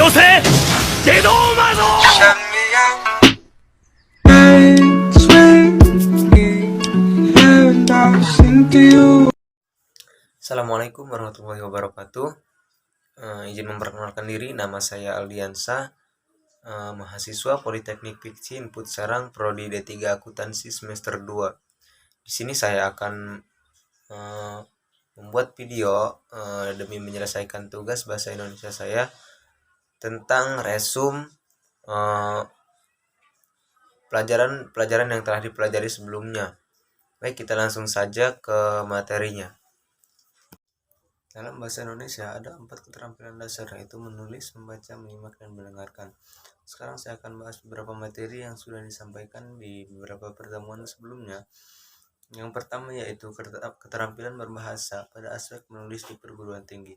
せ自動魔像 Assalamualaikum warahmatullahi wabarakatuh. Izin memperkenalkan diri, nama saya Aldiansa, mahasiswa Politeknik Fiksi Input Serang, Prodi D3 Akuntansi semester 2. Di sini saya akan membuat video demi menyelesaikan tugas bahasa Indonesia saya tentang resum pelajaran yang telah dipelajari sebelumnya. Baik, kita langsung saja ke materinya. Dalam bahasa Indonesia ada 4 keterampilan dasar, yaitu menulis, membaca, menyimak, dan mendengarkan. Sekarang saya akan bahas beberapa materi yang sudah disampaikan di beberapa pertemuan sebelumnya. Yang pertama yaitu keterampilan berbahasa pada aspek menulis di perguruan tinggi.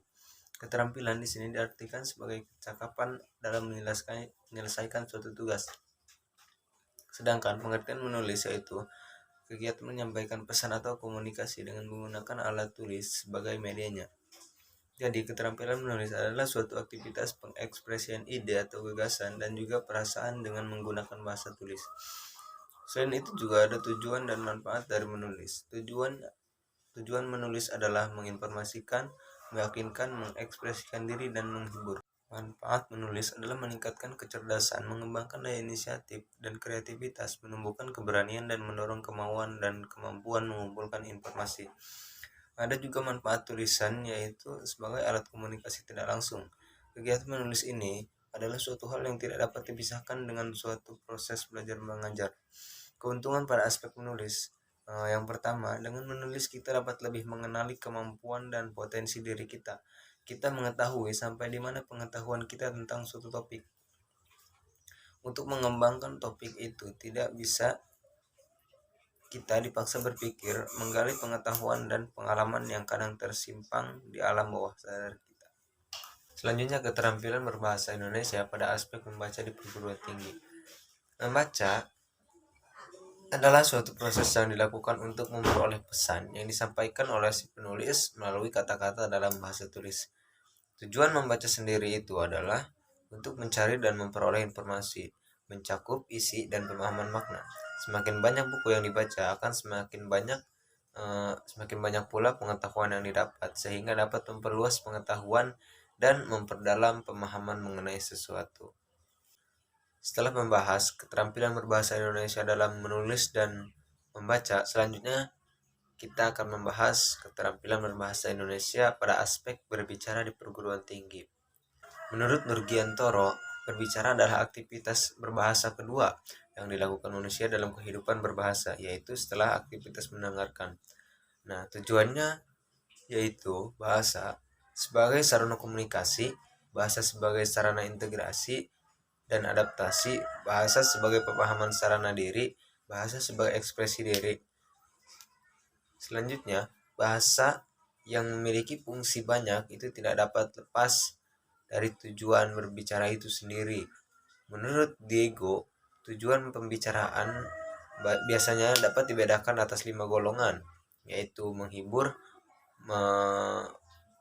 Keterampilan di sini diartikan sebagai kecakapan dalam menyelesaikan suatu tugas. Sedangkan pengertian menulis yaitu kegiatan menyampaikan pesan atau komunikasi dengan menggunakan alat tulis sebagai medianya. Jadi, keterampilan menulis adalah suatu aktivitas pengekspresian ide atau gagasan dan juga perasaan dengan menggunakan bahasa tulis. Selain itu juga ada tujuan dan manfaat dari menulis. Tujuan menulis adalah menginformasikan, meyakinkan, mengekspresikan diri, dan menghibur. Manfaat menulis adalah meningkatkan kecerdasan, mengembangkan daya inisiatif dan kreativitas, menumbuhkan keberanian dan mendorong kemauan dan kemampuan mengumpulkan informasi. Ada juga manfaat tulisan, yaitu sebagai alat komunikasi tidak langsung. Kegiatan menulis ini adalah suatu hal yang tidak dapat dipisahkan dengan suatu proses belajar mengajar. Keuntungan pada aspek menulis. Yang pertama, dengan menulis kita dapat lebih mengenali kemampuan dan potensi diri kita. Kita mengetahui sampai di mana pengetahuan kita tentang suatu topik. Untuk mengembangkan topik itu tidak bisa kita dipaksa berpikir, menggali pengetahuan dan pengalaman yang kadang tersimpan di alam bawah sadar kita. Selanjutnya, keterampilan berbahasa Indonesia pada aspek membaca di perguruan tinggi. Membaca adalah suatu proses yang dilakukan untuk memperoleh pesan yang disampaikan oleh si penulis melalui kata-kata dalam bahasa tulis. Tujuan membaca sendiri itu adalah untuk mencari dan memperoleh informasi, mencakup isi dan pemahaman makna. Semakin banyak buku yang dibaca akan semakin banyak pula pengetahuan yang didapat, sehingga dapat memperluas pengetahuan dan memperdalam pemahaman mengenai sesuatu. Setelah membahas keterampilan berbahasa Indonesia dalam menulis dan membaca, selanjutnya kita akan membahas keterampilan berbahasa Indonesia pada aspek berbicara di perguruan tinggi. Menurut Nurgiantoro, berbicara adalah aktivitas berbahasa kedua yang dilakukan manusia dalam kehidupan berbahasa, yaitu setelah aktivitas mendengarkan. Nah, tujuannya yaitu bahasa sebagai sarana komunikasi, bahasa sebagai sarana integrasi dan adaptasi, bahasa sebagai pemahaman sarana diri, bahasa sebagai ekspresi diri. Selanjutnya, bahasa yang memiliki fungsi banyak itu tidak dapat lepas dari tujuan berbicara itu sendiri. Menurut Diego, tujuan pembicaraan biasanya dapat dibedakan atas 5 golongan, yaitu menghibur,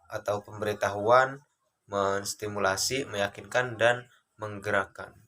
atau pemberitahuan, menstimulasi, meyakinkan, dan menggerakkan.